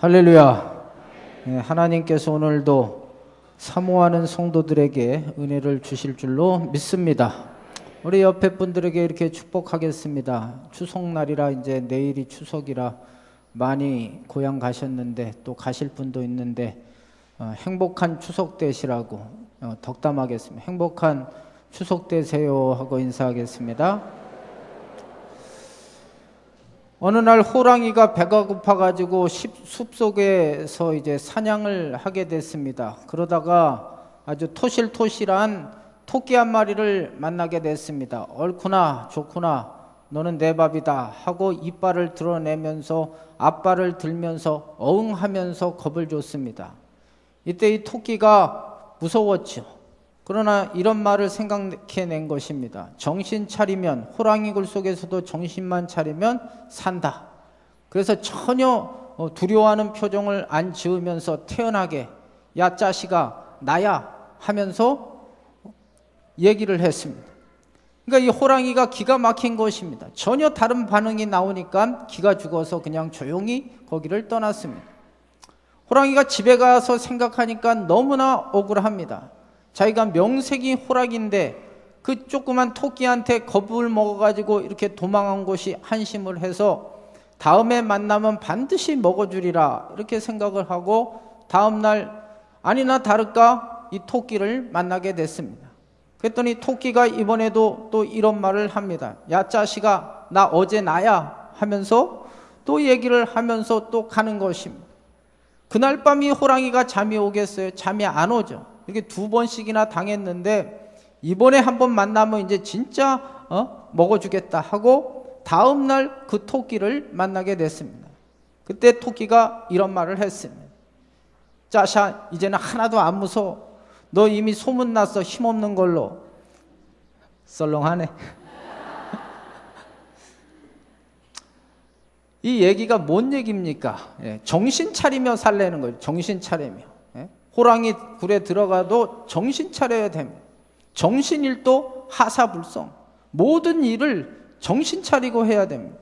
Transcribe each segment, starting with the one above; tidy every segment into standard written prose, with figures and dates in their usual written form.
할렐루야. 하나님께서 오늘도 사모하는 성도들에게 은혜를 주실 줄로 믿습니다. 우리 옆에 분들에게 이렇게 축복하겠습니다. 추석날이라 이제 내일이 추석이라 많이 고향 가셨는데 또 가실 분도 있는데 행복한 추석 되시라고 덕담하겠습니다. 행복한 추석 되세요 하고 인사하겠습니다. 어느 날 호랑이가 배가 고파가지고 숲속에서 이제 사냥을 하게 됐습니다. 그러다가 아주 토실토실한 토끼 한 마리를 만나게 됐습니다. 옳구나 좋구나 너는 내 밥이다 하고 이빨을 드러내면서 앞발을 들면서 어흥하면서 겁을 줬습니다. 이때 이 토끼가 무서웠죠. 그러나 이런 말을 생각해낸 것입니다. 정신 차리면, 호랑이 굴 속에서도 정신만 차리면 산다. 그래서 전혀 두려워하는 표정을 안 지으면서 태연하게 야 자식아 나야 하면서 얘기를 했습니다. 그러니까 이 호랑이가 기가 막힌 것입니다. 전혀 다른 반응이 나오니까 기가 죽어서 그냥 조용히 거기를 떠났습니다. 호랑이가 집에 가서 생각하니까 너무나 억울합니다. 자기가 명색이 호랑이인데 그 조그만 토끼한테 겁을 먹어가지고 이렇게 도망한 것이 한심을 해서 다음에 만나면 반드시 먹어주리라 이렇게 생각을 하고 다음날 아니나 다를까 이 토끼를 만나게 됐습니다. 그랬더니 토끼가 이번에도 또 이런 말을 합니다. 야 자식아 나 어제 나야 하면서 또 얘기를 하면서 또 가는 것입니다. 그날 밤 이 호랑이가 잠이 오겠어요? 잠이 안 오죠. 이렇게 두 번씩이나 당했는데 이번에 한번 만나면 이제 진짜 먹어주겠다 하고 다음날 그 토끼를 만나게 됐습니다. 그때 토끼가 이런 말을 했습니다. 짜샤 이제는 하나도 안 무서워. 너 이미 소문났어. 힘없는 걸로. 썰렁하네. 이 얘기가 뭔 얘기입니까? 정신 차리며 살라는 거예요. 정신 차리며. 호랑이 굴에 들어가도 정신 차려야 됩니다. 정신일도 하사불성. 모든 일을 정신 차리고 해야 됩니다.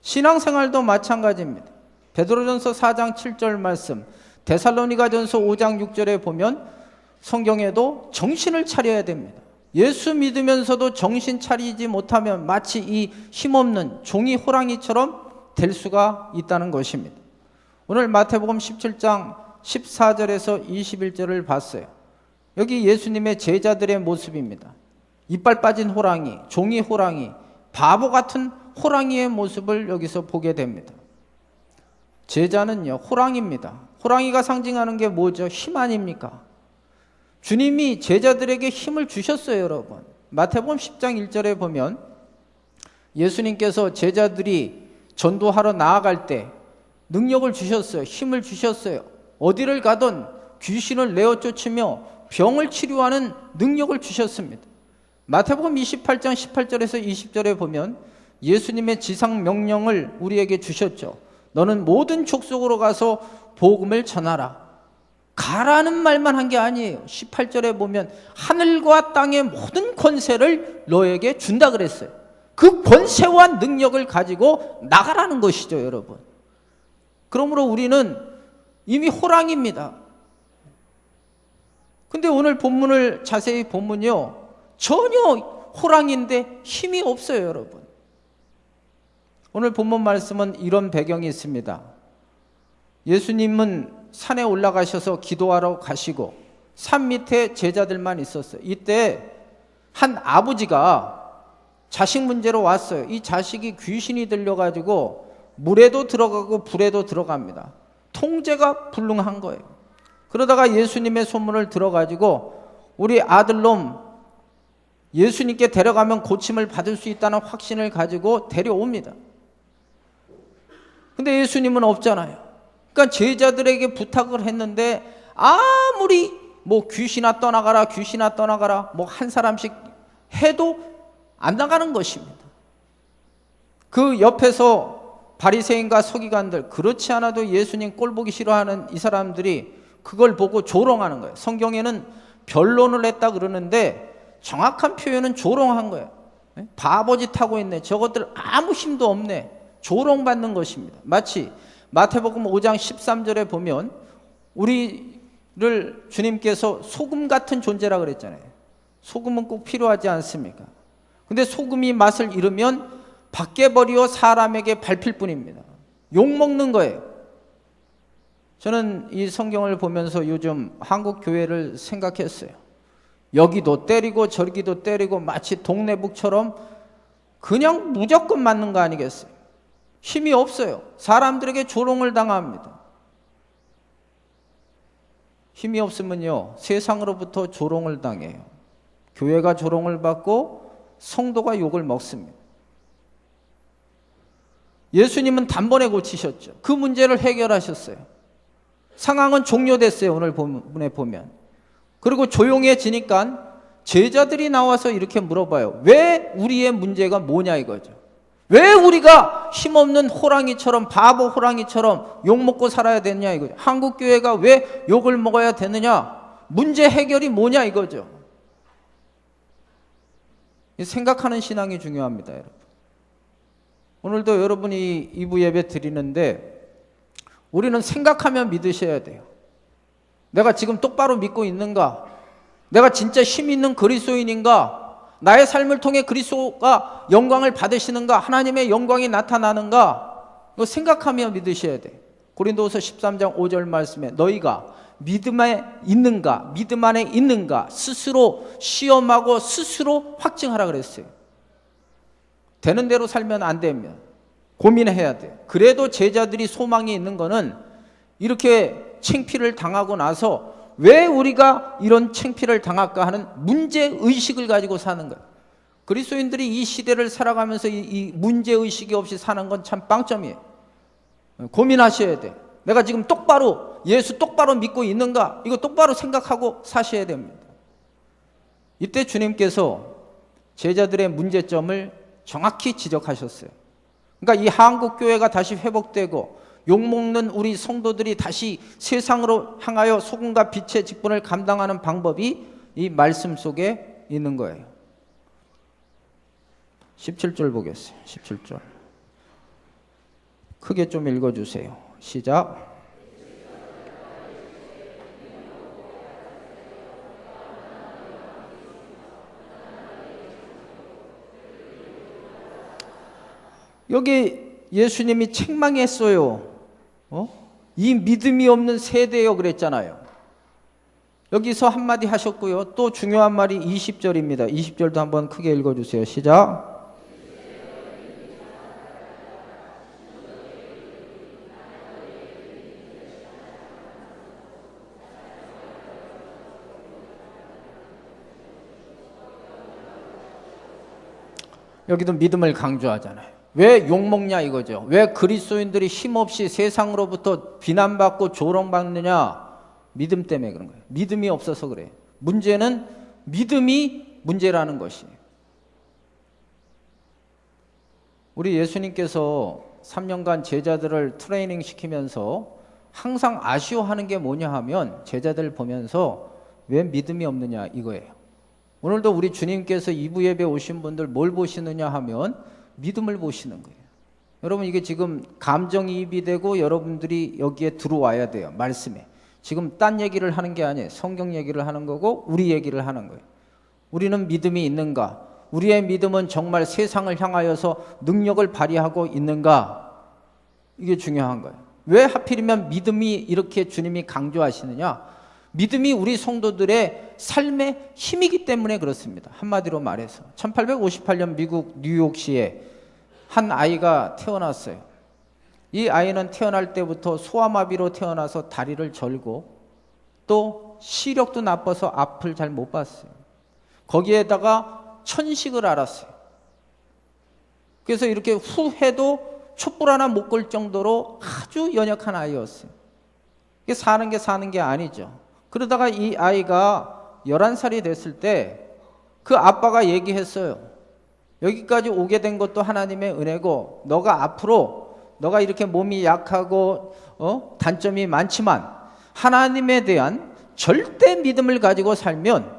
신앙생활도 마찬가지입니다. 베드로전서 4장 7절 말씀, 데살로니가전서 5장 6절에 보면 성경에도 정신을 차려야 됩니다. 예수 믿으면서도 정신 차리지 못하면 마치 이 힘없는 종이 호랑이처럼 될 수가 있다는 것입니다. 오늘 마태복음 17장 14절에서 21절을 봤어요. 여기 예수님의 제자들의 모습입니다. 이빨 빠진 호랑이, 종이 호랑이, 바보 같은 호랑이의 모습을 여기서 보게 됩니다. 제자는요, 호랑이입니다. 호랑이가 상징하는 게 뭐죠? 힘 아닙니까? 주님이 제자들에게 힘을 주셨어요, 여러분. 마태복음 10장 1절에 보면 예수님께서 제자들이 전도하러 나아갈 때 능력을 주셨어요. 힘을 주셨어요. 어디를 가든 귀신을 내어 쫓으며 병을 치료하는 능력을 주셨습니다. 마태복음 28장 18절에서 20절에 보면 예수님의 지상 명령을 우리에게 주셨죠. 너는 모든 족속으로 가서 복음을 전하라. 가라는 말만 한 게 아니에요. 18절에 보면 하늘과 땅의 모든 권세를 너에게 준다 그랬어요. 그 권세와 능력을 가지고 나가라는 것이죠, 여러분. 그러므로 우리는 이미 호랑이입니다. 근데 오늘 본문을 자세히 보면요, 전혀 호랑이인데 힘이 없어요, 여러분. 오늘 본문 말씀은 이런 배경이 있습니다. 예수님은 산에 올라가셔서 기도하러 가시고 산 밑에 제자들만 있었어요. 이때 한 아버지가 자식 문제로 왔어요. 이 자식이 귀신이 들려가지고 물에도 들어가고 불에도 들어갑니다. 통제가 불능한 거예요. 그러다가 예수님의 소문을 들어가지고 우리 아들놈 예수님께 데려가면 고침을 받을 수 있다는 확신을 가지고 데려옵니다. 근데 예수님은 없잖아요. 그러니까 제자들에게 부탁을 했는데 아무리 뭐 귀신아 떠나가라 귀신아 떠나가라 뭐 한 사람씩 해도 안 나가는 것입니다. 그 옆에서 바리새인과 서기관들, 그렇지 않아도 예수님 꼴 보기 싫어하는 이 사람들이 그걸 보고 조롱하는 거예요. 성경에는 변론을 했다 그러는데 정확한 표현은 조롱한 거예요. 바보짓 하고 있네. 저것들 아무 힘도 없네. 조롱받는 것입니다. 마치 마태복음 5장 13절에 보면 우리를 주님께서 소금 같은 존재라 그랬잖아요. 소금은 꼭 필요하지 않습니까? 근데 소금이 맛을 잃으면 밖에 버리어 사람에게 밟힐 뿐입니다. 욕먹는 거예요. 저는 이 성경을 보면서 요즘 한국 교회를 생각했어요. 여기도 때리고 저기도 때리고 마치 동네북처럼 그냥 무조건 맞는 거 아니겠어요? 힘이 없어요. 사람들에게 조롱을 당합니다. 힘이 없으면요, 세상으로부터 조롱을 당해요. 교회가 조롱을 받고 성도가 욕을 먹습니다. 예수님은 단번에 고치셨죠. 그 문제를 해결하셨어요. 상황은 종료됐어요. 오늘 본문에 보면. 그리고 조용해지니까 제자들이 나와서 이렇게 물어봐요. 왜 우리의 문제가 뭐냐 이거죠. 왜 우리가 힘없는 호랑이처럼, 바보 호랑이처럼 욕먹고 살아야 되느냐 이거죠. 한국 교회가 왜 욕을 먹어야 되느냐, 문제 해결이 뭐냐 이거죠. 생각하는 신앙이 중요합니다, 여러분. 오늘도 여러분이 2부 예배 드리는데 우리는 생각하며 믿으셔야 돼요. 내가 지금 똑바로 믿고 있는가? 내가 진짜 힘 있는 그리스도인인가? 나의 삶을 통해 그리스도가 영광을 받으시는가? 하나님의 영광이 나타나는가? 이거 생각하며 믿으셔야 돼. 고린도후서 13장 5절 말씀에 너희가 믿음에 있는가? 믿음 안에 있는가? 스스로 시험하고 스스로 확증하라 그랬어요. 되는 대로 살면 안 되면 고민해야 돼. 그래도 제자들이 소망이 있는 거는 이렇게 창피를 당하고 나서 왜 우리가 이런 창피를 당할까 하는 문제의식을 가지고 사는 거예요. 그리스도인들이 이 시대를 살아가면서 이 문제의식이 없이 사는 건 참 빵점이에요. 고민하셔야 돼. 내가 지금 똑바로 예수 똑바로 믿고 있는가? 이거 똑바로 생각하고 사셔야 됩니다. 이때 주님께서 제자들의 문제점을 정확히 지적하셨어요. 그러니까 이 한국교회가 다시 회복되고 욕먹는 우리 성도들이 다시 세상으로 향하여 소금과 빛의 직분을 감당하는 방법이 이 말씀 속에 있는 거예요. 17절 보겠어요. 17절 크게 좀 읽어주세요. 시작. 여기 예수님이 책망했어요. 이 믿음이 없는 세대요 그랬잖아요. 여기서 한마디 하셨고요. 또 중요한 말이 20절입니다. 20절도 한번 크게 읽어주세요. 시작. 여기도 믿음을 강조하잖아요. 왜 욕먹냐 이거죠. 왜 그리스도인들이 힘없이 세상으로부터 비난받고 조롱받느냐? 믿음 때문에 그런 거예요. 믿음이 없어서 그래요. 문제는 믿음이 문제라는 것이에요. 우리 예수님께서 3년간 제자들을 트레이닝 시키면서 항상 아쉬워하는 게 뭐냐 하면 제자들 보면서 왜 믿음이 없느냐 이거예요. 오늘도 우리 주님께서 2부 예배 오신 분들 뭘 보시느냐 하면 믿음을 보시는 거예요. 여러분 이게 지금 감정이입이 되고 여러분들이 여기에 들어와야 돼요. 말씀에. 지금 딴 얘기를 하는 게 아니에요. 성경 얘기를 하는 거고 우리 얘기를 하는 거예요. 우리는 믿음이 있는가? 우리의 믿음은 정말 세상을 향하여서 능력을 발휘하고 있는가? 이게 중요한 거예요. 왜 하필이면 믿음이 이렇게 주님이 강조하시느냐? 믿음이 우리 성도들의 삶의 힘이기 때문에 그렇습니다. 한마디로 말해서 1858년 미국 뉴욕시에 한 아이가 태어났어요. 이 아이는 태어날 때부터 소아마비로 태어나서 다리를 절고 또 시력도 나빠서 앞을 잘 못 봤어요. 거기에다가 천식을 앓았어요. 그래서 이렇게 후해도 촛불 하나 못 끌 정도로 아주 연약한 아이였어요. 이게 사는 게 아니죠. 그러다가 이 아이가 11살이 됐을 때 그 아빠가 얘기했어요. 여기까지 오게 된 것도 하나님의 은혜고 너가 앞으로 너가 이렇게 몸이 약하고 단점이 많지만 하나님에 대한 절대 믿음을 가지고 살면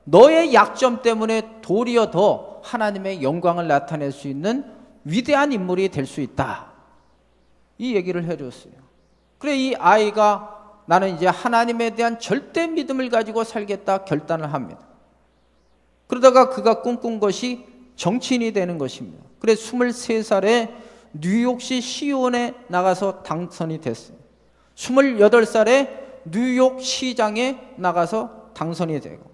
너의 약점 때문에 도리어 더 하나님의 영광을 나타낼 수 있는 위대한 인물이 될 수 있다. 이 얘기를 해줬어요. 그래 이 아이가 나는 이제 하나님에 대한 절대 믿음을 가지고 살겠다 결단을 합니다. 그러다가 그가 꿈꾼 것이 정치인이 되는 것입니다. 그래 23살에 뉴욕시 시의원에 나가서 당선이 됐어요. 28살에 뉴욕 시장에 나가서 당선이 되고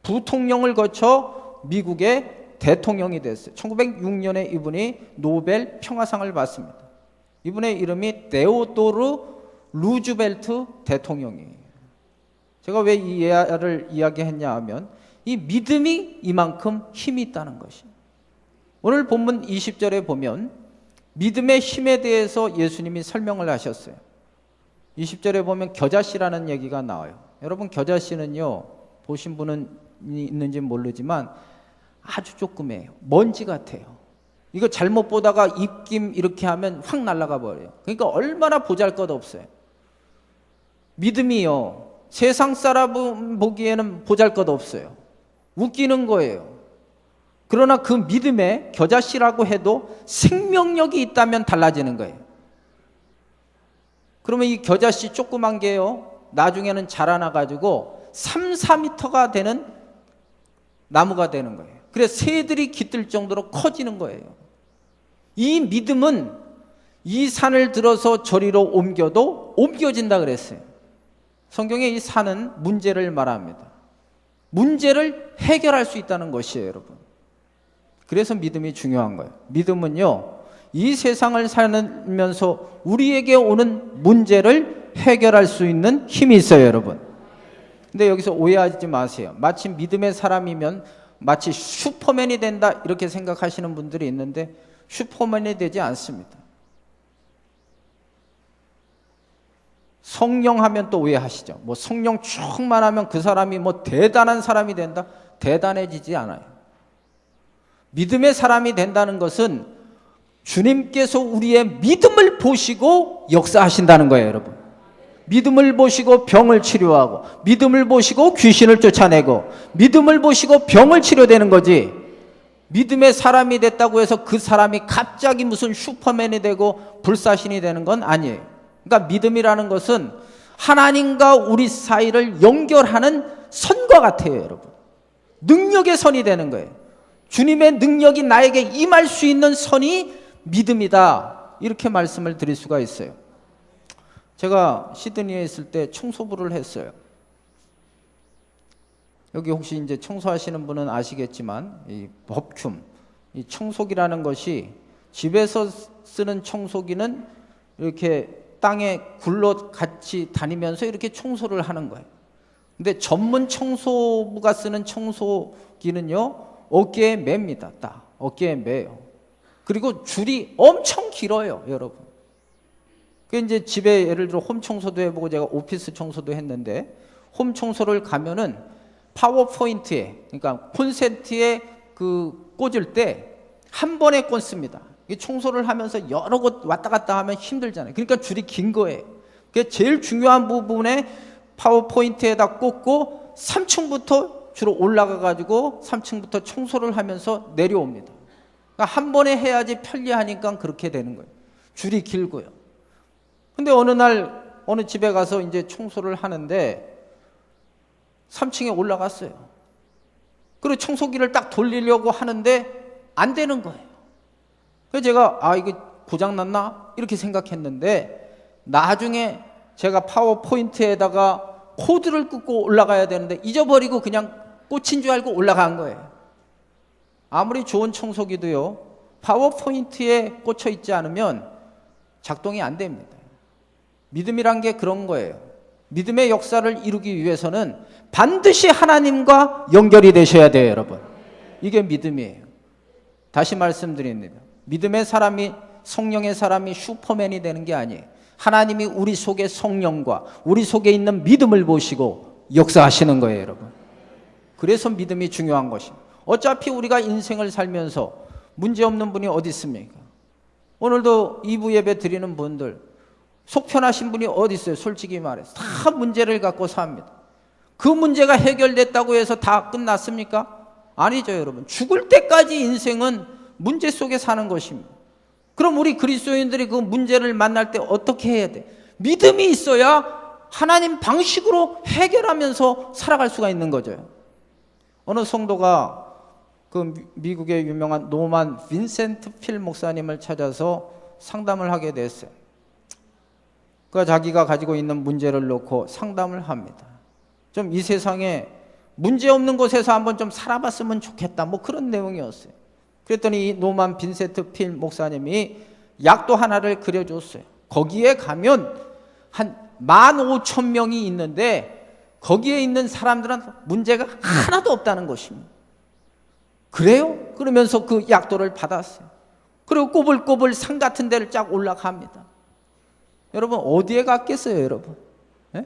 부통령을 거쳐 미국의 대통령이 됐어요. 1906년에 이분이 노벨 평화상을 받습니다. 이분의 이름이 데오도르 루즈벨트 대통령이에요. 제가 왜 이 예를 이야기했냐 하면 이 믿음이 이만큼 힘이 있다는 것이에요. 오늘 본문 20절에 보면 믿음의 힘에 대해서 예수님이 설명을 하셨어요. 20절에 보면 겨자씨라는 얘기가 나와요. 여러분 겨자씨는요, 보신 분은 있는지 모르지만 아주 조그매요. 먼지 같아요. 이거 잘못 보다가 입김 이렇게 하면 확 날아가 버려요. 그러니까 얼마나 보잘것없어요. 믿음이요, 세상 사람 보기에는 보잘것없어요. 웃기는 거예요. 그러나 그 믿음에 겨자씨라고 해도 생명력이 있다면 달라지는 거예요. 그러면 이 겨자씨 조그만 게요, 나중에는 자라나가지고 3, 4m가 되는 나무가 되는 거예요. 그래서 새들이 깃들 정도로 커지는 거예요. 이 믿음은 이 산을 들어서 저리로 옮겨도 옮겨진다 그랬어요. 성경에 이 산은 문제를 말합니다. 문제를 해결할 수 있다는 것이에요, 여러분. 그래서 믿음이 중요한 거예요. 믿음은요, 이 세상을 살면서 우리에게 오는 문제를 해결할 수 있는 힘이 있어요, 여러분. 근데 여기서 오해하지 마세요. 마치 믿음의 사람이면 마치 슈퍼맨이 된다 이렇게 생각하시는 분들이 있는데 슈퍼맨이 되지 않습니다. 성령 하면 또 오해하시죠. 뭐 성령 충만하면 그 사람이 뭐 대단한 사람이 된다? 대단해지지 않아요. 믿음의 사람이 된다는 것은 주님께서 우리의 믿음을 보시고 역사하신다는 거예요, 여러분. 믿음을 보시고 병을 치료하고, 믿음을 보시고 귀신을 쫓아내고, 믿음을 보시고 병을 치료되는 거지. 믿음의 사람이 됐다고 해서 그 사람이 갑자기 무슨 슈퍼맨이 되고 불사신이 되는 건 아니에요. 그러니까 믿음이라는 것은 하나님과 우리 사이를 연결하는 선과 같아요, 여러분. 능력의 선이 되는 거예요. 주님의 능력이 나에게 임할 수 있는 선이 믿음이다, 이렇게 말씀을 드릴 수가 있어요. 제가 시드니에 있을 때 청소부를 했어요. 여기 혹시 이제 청소하시는 분은 아시겠지만 이 버큐움, 이 청소기라는 것이 집에서 쓰는 청소기는 이렇게 땅에 굴러 같이 다니면서 이렇게 청소를 하는 거예요. 근데 전문 청소부가 쓰는 청소기는요, 어깨에 맵니다. 딱 어깨에 매요. 그리고 줄이 엄청 길어요, 여러분. 그 이제 집에 예를 들어 홈 청소도 해보고 제가 오피스 청소도 했는데, 홈 청소를 가면은 파워포인트에, 그러니까 콘센트에 그 꽂을 때 한 번에 꽂습니다. 청소를 하면서 여러 곳 왔다 갔다 하면 힘들잖아요. 그러니까 줄이 긴 거예요. 그 제일 중요한 부분에 파워포인트에다 꽂고 3층부터 주로 올라가 가지고 3층부터 청소를 하면서 내려옵니다. 그러니까 한 번에 해야지 편리하니까 그렇게 되는 거예요. 줄이 길고요. 근데 어느 날 어느 집에 가서 이제 청소를 하는데 3층에 올라갔어요. 그리고 청소기를 딱 돌리려고 하는데 안 되는 거예요. 그래서 제가 이게 고장났나? 이렇게 생각했는데 나중에 제가 파워포인트에다가 코드를 꽂고 올라가야 되는데 잊어버리고 그냥 꽂힌 줄 알고 올라간 거예요. 아무리 좋은 청소기도요, 파워포인트에 꽂혀 있지 않으면 작동이 안 됩니다. 믿음이란 게 그런 거예요. 믿음의 역사를 이루기 위해서는 반드시 하나님과 연결이 되셔야 돼요, 여러분. 이게 믿음이에요. 다시 말씀드립니다. 믿음의 사람이, 성령의 사람이 슈퍼맨이 되는 게 아니에요. 하나님이 우리 속에 성령과 우리 속에 있는 믿음을 보시고 역사하시는 거예요, 여러분. 그래서 믿음이 중요한 것입니다. 어차피 우리가 인생을 살면서 문제없는 분이 어디 있습니까? 오늘도 2부 예배 드리는 분들 속 편하신 분이 어디 있어요? 솔직히 말해서 다 문제를 갖고 삽니다. 그 문제가 해결됐다고 해서 다 끝났습니까? 아니죠, 여러분. 죽을 때까지 인생은 문제 속에 사는 것입니다. 그럼 우리 그리스도인들이 그 문제를 만날 때 어떻게 해야 돼? 믿음이 있어야 하나님 방식으로 해결하면서 살아갈 수가 있는 거죠. 어느 성도가 그 미국의 유명한 노만 빈센트 필 목사님을 찾아서 상담을 하게 됐어요. 그 자기가 가지고 있는 문제를 놓고 상담을 합니다. 좀 이 세상에 문제 없는 곳에서 한번 좀 살아봤으면 좋겠다, 뭐 그런 내용이었어요. 그랬더니 이 노만 빈센트 필 목사님이 약도 하나를 그려줬어요. 거기에 가면 한 15,000명이 있는데 거기에 있는 사람들은 문제가 하나도 없다는 것입니다. 그래요? 그러면서 그 약도를 받았어요. 그리고 꼬불꼬불 산 같은 데를 쫙 올라갑니다. 여러분 어디에 갔겠어요, 여러분? 예?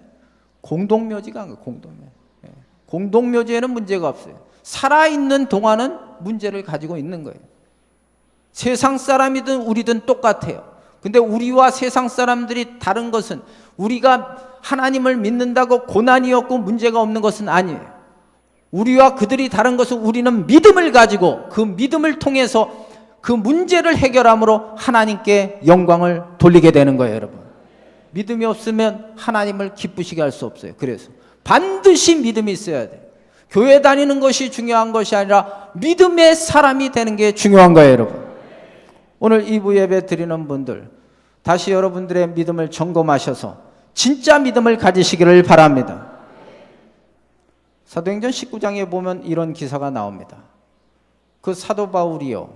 공동묘지가 간 거예요, 공동묘지. 예. 공동묘지에는 문제가 없어요. 살아있는 동안은 문제를 가지고 있는 거예요. 세상 사람이든 우리든 똑같아요. 근데 우리와 세상 사람들이 다른 것은 우리가 하나님을 믿는다고 고난이 없고 문제가 없는 것은 아니에요. 우리와 그들이 다른 것은 우리는 믿음을 가지고 그 믿음을 통해서 그 문제를 해결함으로 하나님께 영광을 돌리게 되는 거예요, 여러분. 믿음이 없으면 하나님을 기쁘시게 할 수 없어요. 그래서 반드시 믿음이 있어야 돼요. 교회 다니는 것이 중요한 것이 아니라 믿음의 사람이 되는 게 중요한 거예요, 여러분. 오늘 2부 예배 드리는 분들 다시 여러분들의 믿음을 점검하셔서 진짜 믿음을 가지시기를 바랍니다. 사도행전 19장에 보면 이런 기사가 나옵니다. 그 사도 바울이요,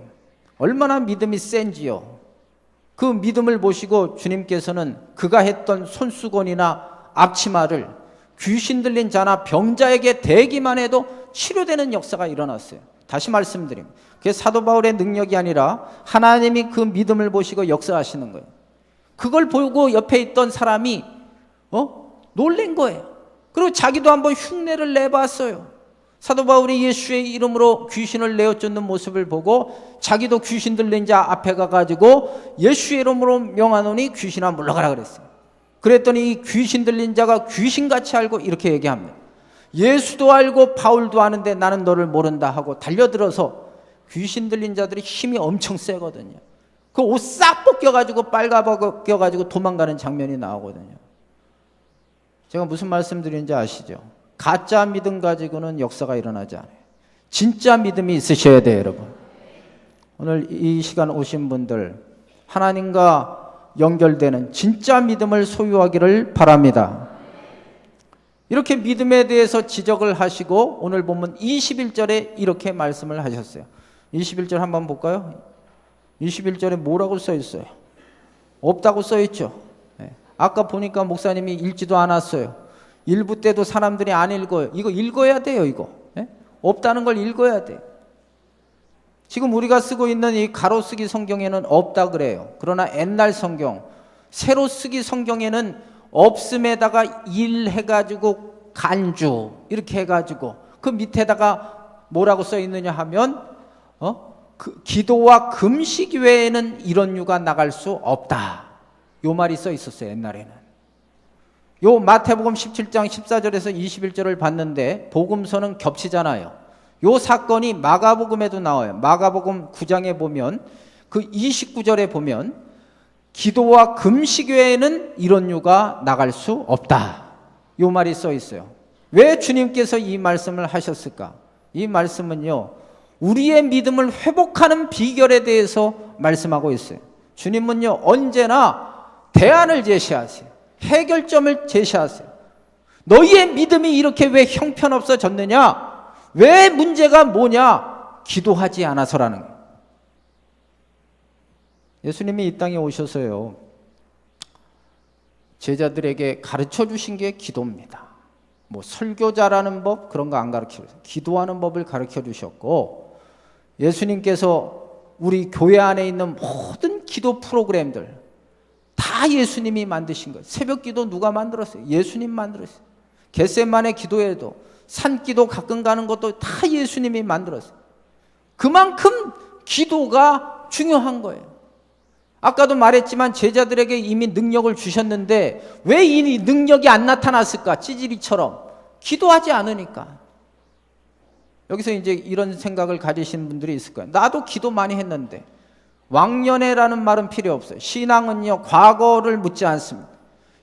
얼마나 믿음이 센지요. 그 믿음을 보시고 주님께서는 그가 했던 손수건이나 앞치마를 귀신 들린 자나 병자에게 대기만 해도 치료되는 역사가 일어났어요. 다시 말씀드립니다. 그게 사도 바울의 능력이 아니라 하나님이 그 믿음을 보시고 역사하시는 거예요. 그걸 보고 옆에 있던 사람이 놀란 거예요. 그리고 자기도 한번 흉내를 내봤어요. 사도 바울이 예수의 이름으로 귀신을 내어쫓는 모습을 보고 자기도 귀신 들린 자 앞에 가가지고 예수의 이름으로 명하노니 귀신아 물러가라 그랬어요. 그랬더니 이 귀신 들린 자가 귀신같이 알고 이렇게 얘기합니다. 예수도 알고 바울도 아는데 나는 너를 모른다 하고 달려들어서, 귀신 들린 자들이 힘이 엄청 세거든요. 그 옷 싹 벗겨가지고 빨가벗겨가지고 도망가는 장면이 나오거든요. 제가 무슨 말씀 드리는지 아시죠? 가짜 믿음 가지고는 역사가 일어나지 않아요. 진짜 믿음이 있으셔야 돼요, 여러분. 오늘 이 시간 오신 분들 하나님과 연결되는 진짜 믿음을 소유하기를 바랍니다. 이렇게 믿음에 대해서 지적을 하시고 오늘 보면 21절에 이렇게 말씀을 하셨어요. 21절 한번 볼까요? 21절에 뭐라고 써 있어요? 없다고 써 있죠. 아까 보니까 목사님이 읽지도 않았어요. 일부 때도 사람들이 안 읽어요. 이거 읽어야 돼요, 이거. 없다는 걸 읽어야 돼요. 지금 우리가 쓰고 있는 이 가로쓰기 성경에는 없다 그래요. 그러나 옛날 성경, 새로 쓰기 성경에는 없음에다가 일 해가지고 간주 이렇게 해가지고 그 밑에다가 뭐라고 써 있느냐 하면 그 기도와 금식 외에는 이런 유가 나갈 수 없다. 요 말이 써 있었어요, 옛날에는. 요 마태복음 17장 14절에서 21절을 봤는데 복음서는 겹치잖아요. 요 사건이 마가복음에도 나와요. 마가복음 9장에 보면 그 29절에 보면 기도와 금식 외에는 이런 유가 나갈 수 없다. 요 말이 써 있어요. 왜 주님께서 이 말씀을 하셨을까? 이 말씀은요, 우리의 믿음을 회복하는 비결에 대해서 말씀하고 있어요. 주님은요, 언제나 대안을 제시하세요. 해결점을 제시하세요. 너희의 믿음이 이렇게 왜 형편없어졌느냐? 왜 문제가 뭐냐? 기도하지 않아서라는 거예요. 예수님이 이 땅에 오셔서요, 제자들에게 가르쳐 주신 게 기도입니다. 뭐 설교자라는 법 그런 거 안 가르쳐 주셨어요. 기도하는 법을 가르쳐 주셨고, 예수님께서 우리 교회 안에 있는 모든 기도 프로그램들 다 예수님이 만드신 거예요. 새벽 기도 누가 만들었어요? 예수님 만들었어요. 겟세마네 기도회도 산기도 가끔 가는 것도 다 예수님이 만들었어요. 그만큼 기도가 중요한 거예요. 아까도 말했지만 제자들에게 이미 능력을 주셨는데 왜 이 능력이 안 나타났을까? 찌질이처럼 기도하지 않으니까. 여기서 이제 이런 생각을 가지신 분들이 있을 거예요. 나도 기도 많이 했는데 왕년에라는 말은 필요 없어요. 신앙은요, 과거를 묻지 않습니다.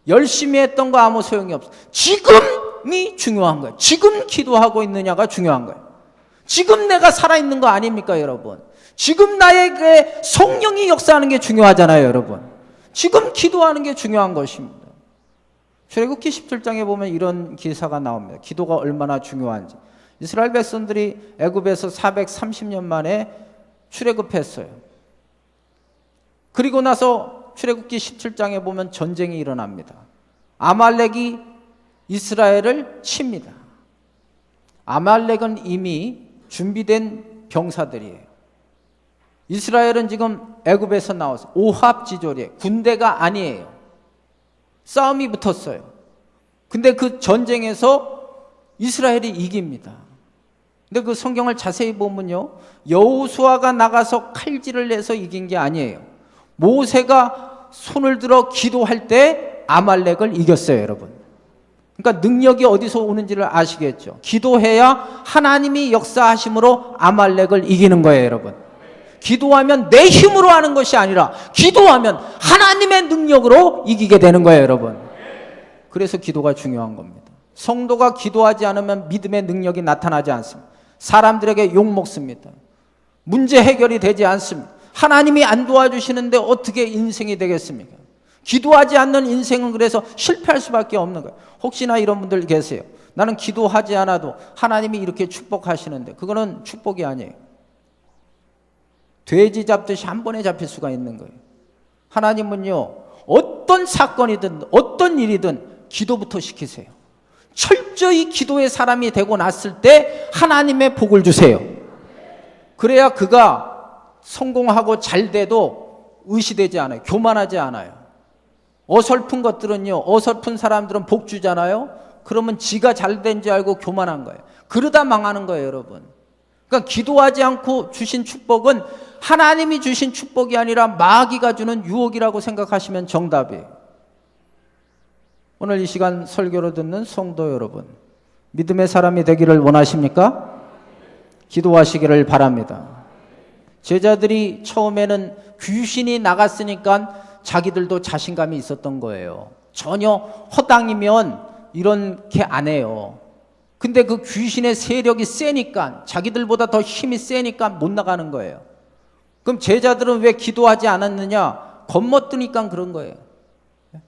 열심히 했던 거 아무 소용이 없어요. 지금이 중요한 거예요. 지금 기도하고 있느냐가 중요한 거예요. 지금 내가 살아있는 거 아닙니까, 여러분? 지금 나에게 성령이 역사하는 게 중요하잖아요, 여러분. 지금 기도하는 게 중요한 것입니다. 출애굽기 17장에 보면 이런 기사가 나옵니다. 기도가 얼마나 중요한지. 이스라엘 백성들이 애굽에서 430년 만에 출애굽했어요. 그리고 나서 출애굽기 17장에 보면 전쟁이 일어납니다. 아말렉이 이스라엘을 칩니다. 아말렉은 이미 준비된 병사들이에요. 이스라엘은 지금 애굽에서 나와서 오합지졸이에요. 군대가 아니에요. 싸움이 붙었어요. 근데 그 전쟁에서 이스라엘이 이깁니다. 근데 그 성경을 자세히 보면요, 여호수아가 나가서 칼질을 내서 이긴 게 아니에요. 모세가 손을 들어 기도할 때 아말렉을 이겼어요, 여러분. 그러니까 능력이 어디서 오는지를 아시겠죠. 기도해야 하나님이 역사하심으로 아말렉을 이기는 거예요, 여러분. 기도하면 내 힘으로 하는 것이 아니라 기도하면 하나님의 능력으로 이기게 되는 거예요, 여러분. 그래서 기도가 중요한 겁니다. 성도가 기도하지 않으면 믿음의 능력이 나타나지 않습니다. 사람들에게 욕먹습니다. 문제 해결이 되지 않습니다. 하나님이 안 도와주시는데 어떻게 인생이 되겠습니까? 기도하지 않는 인생은 그래서 실패할 수밖에 없는 거예요. 혹시나 이런 분들 계세요. 나는 기도하지 않아도 하나님이 이렇게 축복하시는데 그거는 축복이 아니에요. 돼지 잡듯이 한 번에 잡힐 수가 있는 거예요. 하나님은요, 어떤 사건이든 어떤 일이든 기도부터 시키세요. 철저히 기도의 사람이 되고 났을 때 하나님의 복을 주세요. 그래야 그가 성공하고 잘 돼도 의시되지 않아요. 교만하지 않아요. 어설픈 것들은요, 어설픈 사람들은 복 주잖아요. 그러면 지가 잘 된 줄 알고 교만한 거예요. 그러다 망하는 거예요, 여러분. 그러니까 기도하지 않고 주신 축복은 하나님이 주신 축복이 아니라 마귀가 주는 유혹이라고 생각하시면 정답이에요. 오늘 이 시간 설교를 듣는 성도 여러분, 믿음의 사람이 되기를 원하십니까? 기도하시기를 바랍니다. 제자들이 처음에는 귀신이 나갔으니까 자기들도 자신감이 있었던 거예요. 전혀 허당이면 이렇게 안 해요. 근데 그 귀신의 세력이 세니까, 자기들보다 더 힘이 세니까 못 나가는 거예요. 그럼 제자들은 왜 기도하지 않았느냐? 겁먹으니까 그런 거예요.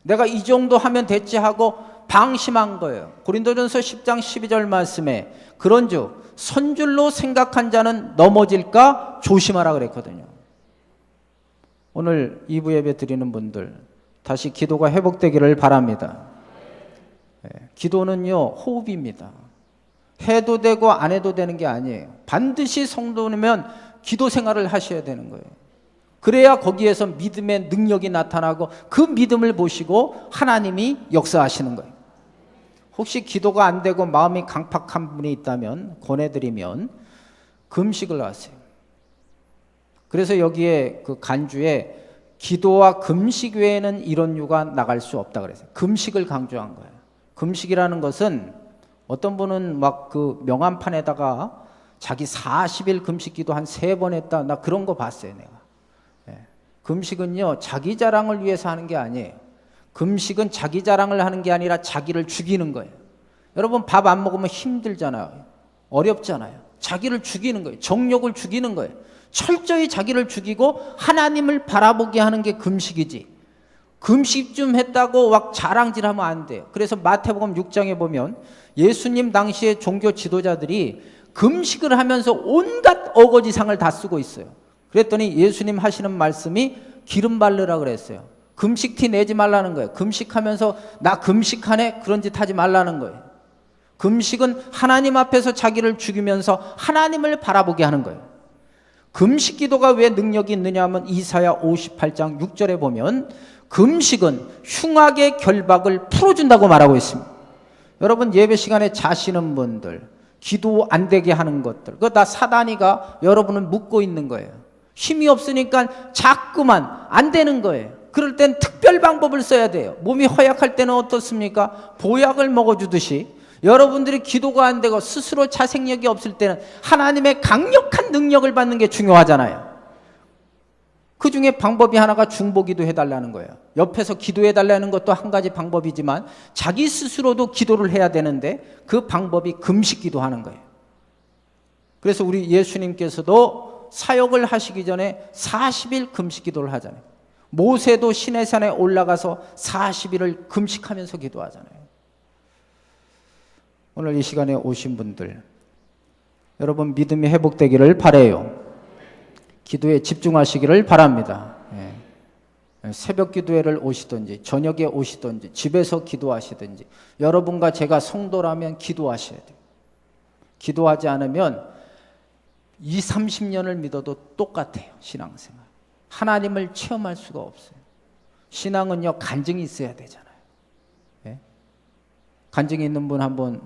내가 이 정도 하면 됐지 하고 방심한 거예요. 고린도전서 10장 12절 말씀에 그런즉 선줄로 생각한 자는 넘어질까 조심하라 그랬거든요. 오늘 2부 예배 드리는 분들 다시 기도가 회복되기를 바랍니다. 기도는요, 호흡입니다. 해도 되고 안 해도 되는 게 아니에요. 반드시 성도면 기도 생활을 하셔야 되는 거예요. 그래야 거기에서 믿음의 능력이 나타나고 그 믿음을 보시고 하나님이 역사하시는 거예요. 혹시 기도가 안 되고 마음이 강팍한 분이 있다면 권해드리면 금식을 하세요. 그래서 여기에 그 간주에 기도와 금식 외에는 이런 유가 나갈 수 없다 그랬어요. 금식을 강조한 거예요. 금식이라는 것은 어떤 분은 막 그 명함판에다가 자기 40일 금식 기도 한 3번 했다. 나 그런 거 봤어요, 내가. 금식은요, 자기 자랑을 위해서 하는 게 아니에요. 금식은 자기 자랑을 하는 게 아니라 자기를 죽이는 거예요. 여러분 밥 안 먹으면 힘들잖아요. 어렵잖아요. 자기를 죽이는 거예요. 정욕을 죽이는 거예요. 철저히 자기를 죽이고 하나님을 바라보게 하는 게 금식이지. 금식 좀 했다고 막 자랑질하면 안 돼요. 그래서 마태복음 6장에 보면 예수님 당시의 종교 지도자들이 금식을 하면서 온갖 어거지상을 다 쓰고 있어요. 그랬더니 예수님 하시는 말씀이 기름 바르라 그랬어요. 금식 티 내지 말라는 거예요. 금식하면서 나 금식하네 그런 짓 하지 말라는 거예요. 금식은 하나님 앞에서 자기를 죽이면서 하나님을 바라보게 하는 거예요. 금식 기도가 왜 능력이 있느냐 하면 이사야 58장 6절에 보면 금식은 흉악의 결박을 풀어준다고 말하고 있습니다. 여러분 예배 시간에 자시는 분들, 기도 안 되게 하는 것들, 그거 다 사단이가 여러분을 묶고 있는 거예요. 힘이 없으니까 자꾸만 안 되는 거예요. 그럴 땐 특별 방법을 써야 돼요. 몸이 허약할 때는 어떻습니까? 보약을 먹어주듯이 여러분들이 기도가 안 되고 스스로 자생력이 없을 때는 하나님의 강력한 능력을 받는 게 중요하잖아요. 그 중에 방법이 하나가 중보기도 해달라는 거예요. 옆에서 기도해달라는 것도 한 가지 방법이지만 자기 스스로도 기도를 해야 되는데 그 방법이 금식기도 하는 거예요. 그래서 우리 예수님께서도 사역을 하시기 전에 40일 금식기도를 하잖아요. 모세도 시내산에 올라가서 40일을 금식하면서 기도하잖아요. 오늘 이 시간에 오신 분들, 여러분 믿음이 회복되기를 바라요. 기도에 집중하시기를 바랍니다. 새벽 기도회를 오시든지 저녁에 오시든지 집에서 기도하시든지 여러분과 제가 성도라면 기도하셔야 돼요. 기도하지 않으면 20, 30년을 믿어도 똑같아요. 신앙생활. 하나님을 체험할 수가 없어요. 신앙은요, 간증이 있어야 되잖아요. 예? 간증이 있는 분 한번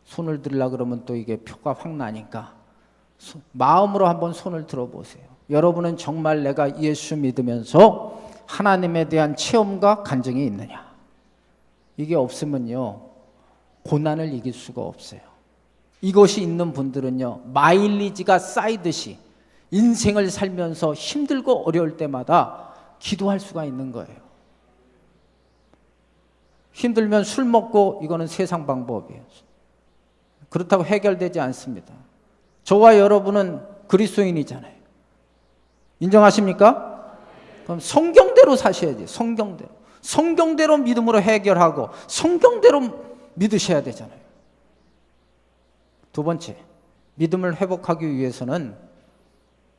손을 들으려 그러면 또 이게 표가 확 나니까 마음으로 한번 손을 들어보세요. 여러분은 정말 내가 예수 믿으면서 하나님에 대한 체험과 간증이 있느냐? 이게 없으면요, 고난을 이길 수가 없어요. 이것이 있는 분들은요, 마일리지가 쌓이듯이 인생을 살면서 힘들고 어려울 때마다 기도할 수가 있는 거예요. 힘들면 술 먹고 이거는 세상 방법이에요. 그렇다고 해결되지 않습니다. 저와 여러분은 그리스도인이잖아요. 인정하십니까? 그럼 성경대로 사셔야지. 성경대로. 성경대로 믿음으로 해결하고 성경대로 믿으셔야 되잖아요. 두 번째, 믿음을 회복하기 위해서는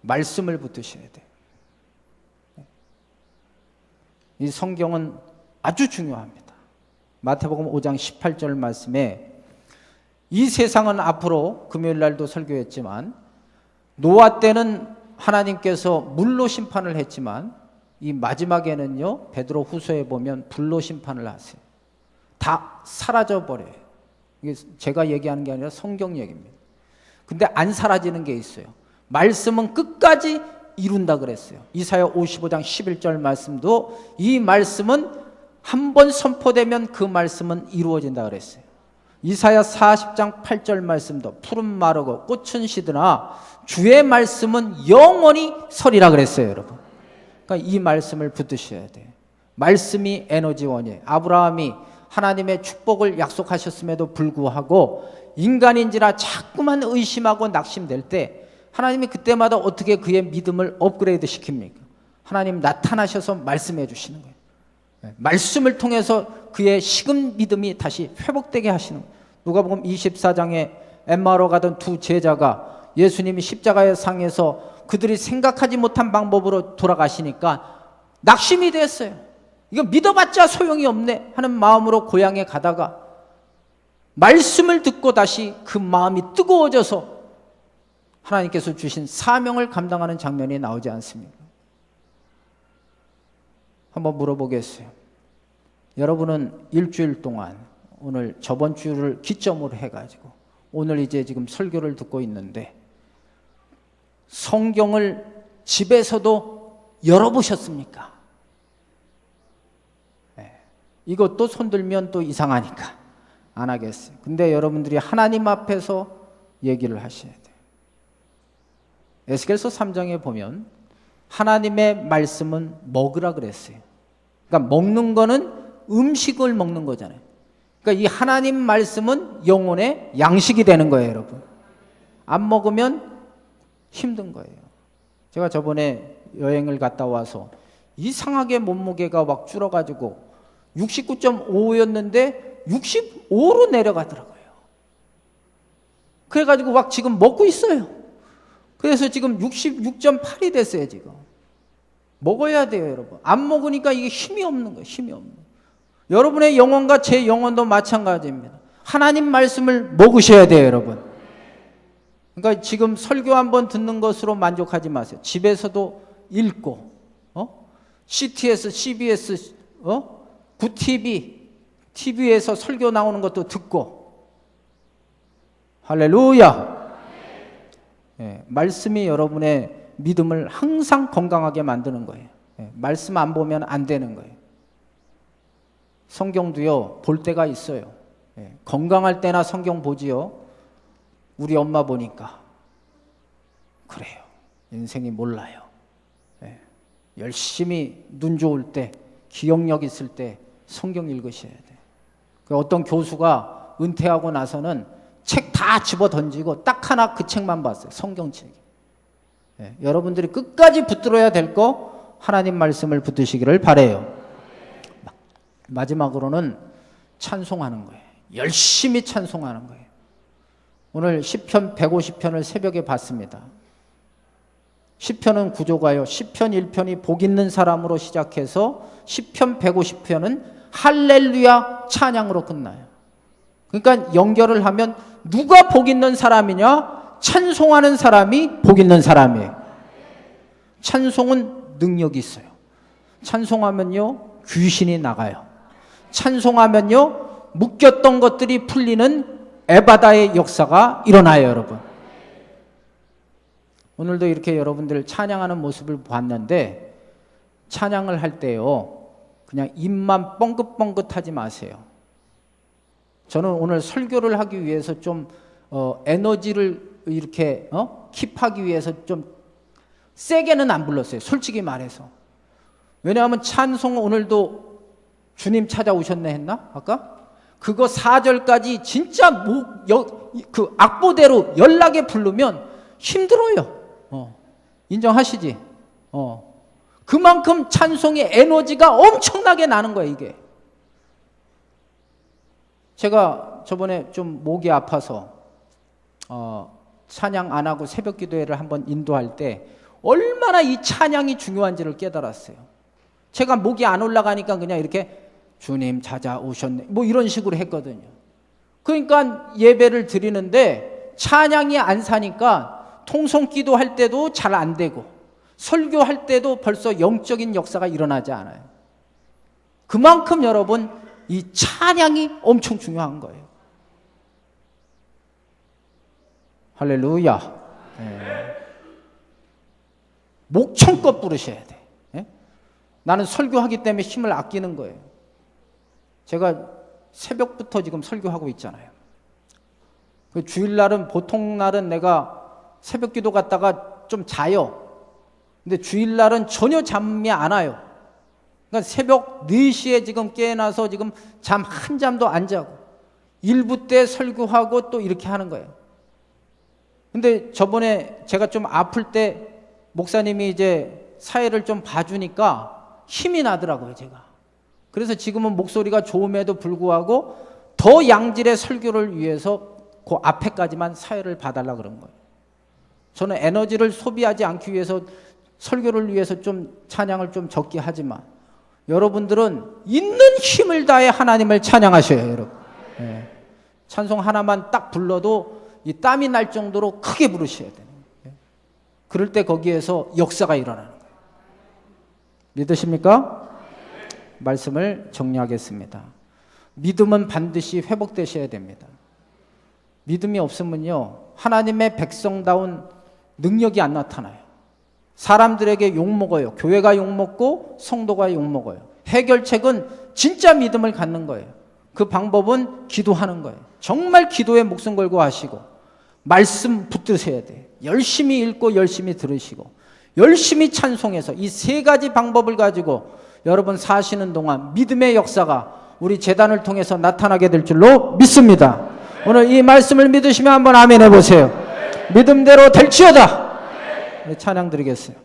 말씀을 붙드셔야 돼요. 이 성경은 아주 중요합니다. 마태복음 5장 18절 말씀에 이 세상은 앞으로 금요일 날도 설교했지만 노아 때는 하나님께서 물로 심판을 했지만 이 마지막에는요, 베드로 후서에 보면 불로 심판을 하세요. 다 사라져 버려요. 이게 제가 얘기하는 게 아니라 성경 얘기입니다. 근데 안 사라지는 게 있어요. 말씀은 끝까지 이룬다 그랬어요. 이사야 55장 11절 말씀도 이 말씀은 한 번 선포되면 그 말씀은 이루어진다 그랬어요. 이사야 40장 8절 말씀도 푸른 마르고 꽃은 시드나 주의 말씀은 영원히 서리라 그랬어요, 여러분. 그러니까 이 말씀을 붙드셔야 돼요. 말씀이 에너지원이에요. 아브라함이 하나님의 축복을 약속하셨음에도 불구하고 인간인지라 자꾸만 의심하고 낙심될 때 하나님이 그때마다 어떻게 그의 믿음을 업그레이드 시킵니까? 하나님 나타나셔서 말씀해 주시는 거예요. 말씀을 통해서 그의 식은 믿음이 다시 회복되게 하시는 거예요. 누가복음 24장에 엠마오로 가던 두 제자가 예수님이 십자가의 상에서 그들이 생각하지 못한 방법으로 돌아가시니까 낙심이 됐어요. 이거 믿어봤자 소용이 없네 하는 마음으로 고향에 가다가 말씀을 듣고 다시 그 마음이 뜨거워져서 하나님께서 주신 사명을 감당하는 장면이 나오지 않습니까? 한번 물어보겠어요. 여러분은 일주일 동안 오늘 저번 주를 기점으로 해가지고 오늘 이제 지금 설교를 듣고 있는데 성경을 집에서도 열어보셨습니까? 네. 이것도 손들면 또 이상하니까 안 하겠어요. 근데 여러분들이 하나님 앞에서 얘기를 하셔야 돼요. 에스겔서 3장에 보면 하나님의 말씀은 먹으라 그랬어요. 그러니까 먹는 거는 음식을 먹는 거잖아요. 그러니까 이 하나님 말씀은 영혼의 양식이 되는 거예요, 여러분. 안 먹으면 힘든 거예요. 제가 저번에 여행을 갔다 와서 이상하게 몸무게가 막 줄어가지고 69.5였는데 65로 내려가더라고요. 그래가지고 막 지금 먹고 있어요. 그래서 지금 66.8이 됐어요, 지금. 먹어야 돼요, 여러분. 안 먹으니까 이게 힘이 없는 거예요, 힘이 없는 거예요. 여러분의 영혼과 제 영혼도 마찬가지입니다. 하나님 말씀을 먹으셔야 돼요, 여러분. 그러니까 지금 설교 한번 듣는 것으로 만족하지 마세요. 집에서도 읽고, CTS, CBS, 구TV, TV에서 설교 나오는 것도 듣고. 할렐루야. 예, 말씀이 여러분의 믿음을 항상 건강하게 만드는 거예요. 예, 말씀 안 보면 안 되는 거예요. 성경도요, 볼 때가 있어요. 예, 건강할 때나 성경 보지요. 우리 엄마 보니까 그래요. 인생이 몰라요. 예, 열심히 눈 좋을 때, 기억력 있을 때 성경 읽으셔야 돼. 어떤 교수가 은퇴하고 나서는 책 다 집어 던지고 딱 하나 그 책만 봤어요. 성경책. 여러분들이 끝까지 붙들어야 될 거 하나님 말씀을 붙드시기를 바라요. 마지막으로는 찬송하는 거예요. 열심히 찬송하는 거예요. 오늘 시편 150편을 새벽에 봤습니다. 시편은 구조가요. 시편 1편이 복 있는 사람으로 시작해서 시편 150편은 할렐루야 찬양으로 끝나요. 그러니까 연결을 하면 누가 복 있는 사람이냐? 찬송하는 사람이 복 있는 사람이에요. 찬송은 능력이 있어요. 찬송하면요 귀신이 나가요. 찬송하면요 묶였던 것들이 풀리는 에바다의 역사가 일어나요, 여러분. 오늘도 이렇게 여러분들 찬양하는 모습을 봤는데 찬양을 할 때요 그냥 입만 뻥긋뻥긋하지 마세요. 저는 오늘 설교를 하기 위해서 좀 에너지를 이렇게 킵하기 위해서 좀 세게는 안 불렀어요. 솔직히 말해서. 왜냐하면 찬송 오늘도 주님 찾아오셨네 했나? 아까? 그거 4절까지 진짜 그 악보대로 연락에 부르면 힘들어요. 인정하시지? 그만큼 찬송의 에너지가 엄청나게 나는 거예요, 이게. 제가 저번에 좀 목이 아파서 찬양 안 하고 새벽 기도회를 한번 인도할 때 얼마나 이 찬양이 중요한지를 깨달았어요. 제가 목이 안 올라가니까 그냥 이렇게 주님 찾아오셨네 뭐 이런 식으로 했거든요. 그러니까 예배를 드리는데 찬양이 안 사니까 통성기도 할 때도 잘 안 되고 설교할 때도 벌써 영적인 역사가 일어나지 않아요. 그만큼 여러분 이 찬양이 엄청 중요한 거예요. 할렐루야. 목청껏 부르셔야 돼. 나는 설교하기 때문에 힘을 아끼는 거예요. 제가 새벽부터 지금 설교하고 있잖아요. 주일날은 보통 날은 내가 새벽 기도 갔다가 좀 자요. 근데 주일날은 전혀 잠이 안 와요. 그러니까 새벽 4시에 지금 깨어나서 지금 잠 한 잠도 안 자고 일부 때 설교하고 또 이렇게 하는 거예요. 근데 저번에 제가 좀 아플 때 목사님이 이제 사회를 좀 봐주니까 힘이 나더라고요, 제가. 그래서 지금은 목소리가 좋음에도 불구하고 더 양질의 설교를 위해서 그 앞에까지만 사회를 봐달라 그런 거예요. 저는 에너지를 소비하지 않기 위해서 설교를 위해서 좀 찬양을 좀 적게 하지만 여러분들은 있는 힘을 다해 하나님을 찬양하셔요, 여러분. 찬송 하나만 딱 불러도 이 땀이 날 정도로 크게 부르셔야 돼요. 그럴 때 거기에서 역사가 일어나는 거예요. 믿으십니까? 말씀을 정리하겠습니다. 믿음은 반드시 회복되셔야 됩니다. 믿음이 없으면요 하나님의 백성다운 능력이 안 나타나요. 사람들에게 욕먹어요. 교회가 욕먹고 성도가 욕먹어요. 해결책은 진짜 믿음을 갖는 거예요. 그 방법은 기도하는 거예요. 정말 기도에 목숨 걸고 하시고 말씀 붙드셔야 돼요. 열심히 읽고 열심히 들으시고 열심히 찬송해서 이 3가지 방법을 가지고 여러분 사시는 동안 믿음의 역사가 우리 재단을 통해서 나타나게 될 줄로 믿습니다. 오늘 이 말씀을 믿으시면 한번 아멘 해보세요. 믿음대로 될지어다. 찬양 드리겠어요.